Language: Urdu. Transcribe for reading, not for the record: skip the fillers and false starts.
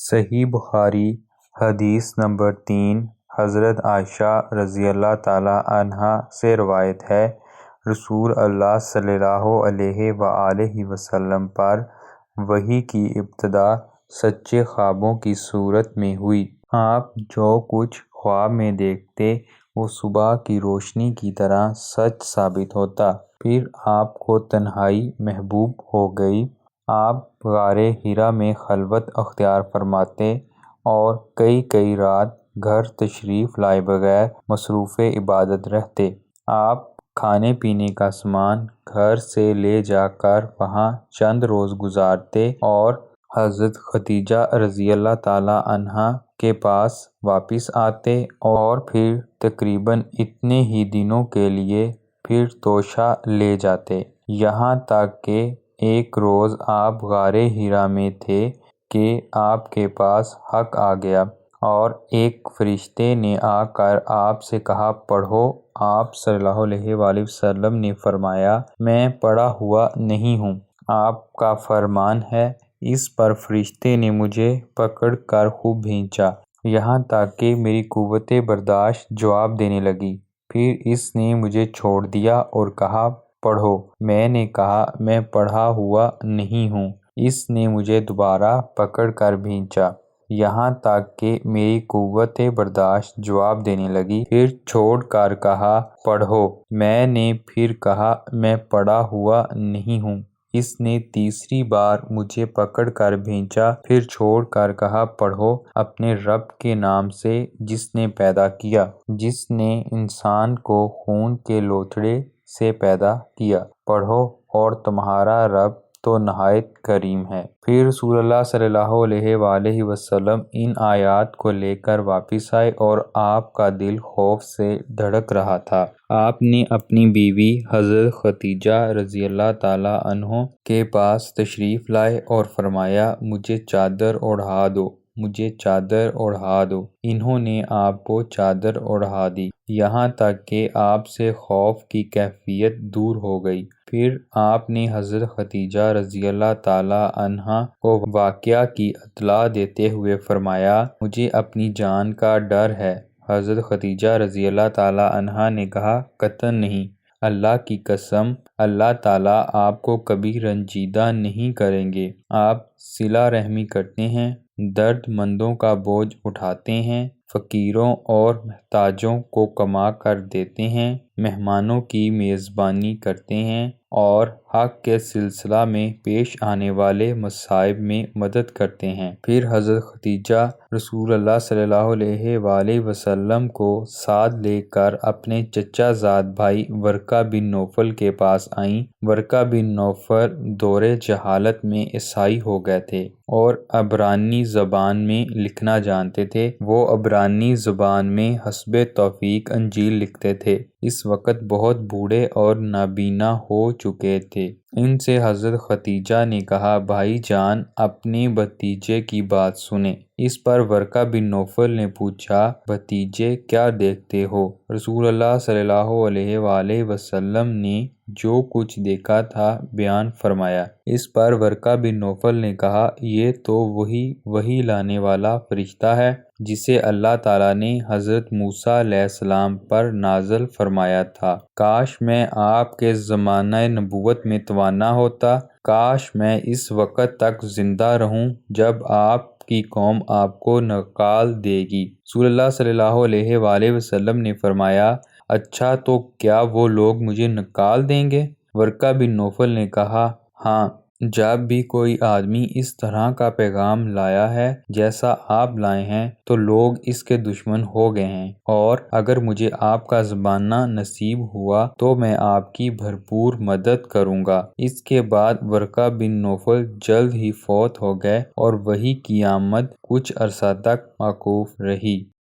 صحیح بخاری حدیث نمبر 3 حضرت عائشہ رضی اللہ تعالیٰ عنہا سے روایت ہے، رسول اللہ صلی اللہ علیہ وآلہ وسلم پر وحی کی ابتدا سچے خوابوں کی صورت میں ہوئی۔ آپ جو کچھ خواب میں دیکھتے وہ صبح کی روشنی کی طرح سچ ثابت ہوتا۔ پھر آپ کو تنہائی محبوب ہو گئی۔ آپ غار حرا میں خلوت اختیار فرماتے اور کئی رات گھر تشریف لائے بغیر مصروف عبادت رہتے۔ آپ کھانے پینے کا سامان گھر سے لے جا کر وہاں چند روز گزارتے اور حضرت خدیجہ رضی اللہ تعالیٰ عنہا کے پاس واپس آتے اور پھر تقریباً اتنے ہی دنوں کے لیے پھر توشہ لے جاتے، یہاں تک کہ ایک روز آپ غار حرا میں تھے کہ آپ کے پاس حق آ گیا اور ایک فرشتے نے آ کر آپ سے کہا، پڑھو۔ آپ صلی اللہ علیہ وآلہ وسلم نے فرمایا، میں پڑھا ہوا نہیں ہوں، آپ کا فرمان ہے۔ اس پر فرشتے نے مجھے پکڑ کر خوب بھینچا، یہاں تک کہ میری قوت برداشت جواب دینے لگی۔ پھر اس نے مجھے چھوڑ دیا اور کہا، پڑھو۔ میں نے کہا، میں پڑھا ہوا نہیں ہوں۔ اس نے مجھے دوبارہ پکڑ کر بھینچا، یہاں تک کہ میری قوت برداشت جواب دینے لگی۔ پھر چھوڑ کر کہا، پڑھو۔ میں نے پھر کہا، میں پڑھا ہوا نہیں ہوں۔ اس نے تیسری بار مجھے پکڑ کر بھینچا، پھر چھوڑ کر کہا، پڑھو، اپنے رب کے نام سے جس نے پیدا کیا، جس نے انسان کو خون کے لوتھڑے سے پیدا کیا، پڑھو، اور تمہارا رب تو نہایت کریم ہے۔ پھر رسول اللہ صلی اللہ علیہ وآلہ وسلم ان آیات کو لے کر واپس آئے اور آپ کا دل خوف سے دھڑک رہا تھا۔ آپ نے اپنی بیوی حضرت خدیجہ رضی اللہ تعالیٰ عنہا کے پاس تشریف لائے اور فرمایا، مجھے چادر اوڑھا دو، مجھے چادر اوڑھا دو۔ انہوں نے آپ کو چادر اوڑھا دی، یہاں تک کہ آپ سے خوف کی کیفیت دور ہو گئی۔ پھر آپ نے حضرت خدیجہ رضی اللہ تعالیٰ عنہا کو واقعہ کی اطلاع دیتے ہوئے فرمایا، مجھے اپنی جان کا ڈر ہے۔ حضرت خدیجہ رضی اللہ تعالیٰ عنہا نے کہا، قطعاً نہیں، اللہ کی قسم، اللہ تعالیٰ آپ کو کبھی رنجیدہ نہیں کریں گے۔ آپ صلہ رحمی کرتے ہیں، درد مندوں کا بوجھ اٹھاتے ہیں، فقیروں اور محتاجوں کو کما کر دیتے ہیں، مہمانوں کی میزبانی کرتے ہیں اور حق کے سلسلہ میں پیش آنے والے مصائب میں مدد کرتے ہیں۔ پھر حضرت خدیجہ رسول اللہ صلی اللہ علیہ وآلہ وسلم کو ساتھ لے کر اپنے چچا زاد بھائی ورقہ بن نوفل کے پاس آئیں۔ ورقہ بن نوفل دور جہالت میں عیسائی ہو گئے تھے اور عبرانی زبان میں لکھنا جانتے تھے۔ وہ عبرانی زبان میں حسب توفیق انجیل لکھتے تھے۔ اس وقت بہت بوڑھے اور نابینا ہو چکے تھے۔ ان سے حضرت خدیجہ نے کہا، بھائی جان، اپنے بھتیجے کی بات سنیں۔ اس پر ورقہ بن نوفل نے پوچھا، بھتیجے کیا دیکھتے ہو؟ رسول اللہ صلی اللہ علیہ وآلہ وسلم نے جو کچھ دیکھا تھا بیان فرمایا۔ اس پر ورقہ بن نوفل نے کہا، یہ تو وحی لانے والا فرشتہ ہے جسے اللہ تعالیٰ نے حضرت موسیٰ علیہ السلام پر نازل فرمایا تھا۔ کاش میں آپ کے زمانہ نبوت میں توانا ہوتا، کاش میں اس وقت تک زندہ رہوں جب آپ کی قوم آپ کو نکال دے گی۔ رسول اللہ صلی اللہ علیہ وآلہ وسلم نے فرمایا، اچھا تو کیا وہ لوگ مجھے نکال دیں گے؟ ورقہ بن نوفل نے کہا، ہاں، جب بھی کوئی آدمی اس طرح کا پیغام لایا ہے جیسا آپ لائے ہیں تو لوگ اس کے دشمن ہو گئے ہیں، اور اگر مجھے آپ کا زمانہ نصیب ہوا تو میں آپ کی بھرپور مدد کروں گا۔ اس کے بعد ورقہ بن نوفل جلد ہی فوت ہو گئے اور وحی کی آمد کچھ عرصہ تک موقوف رہی۔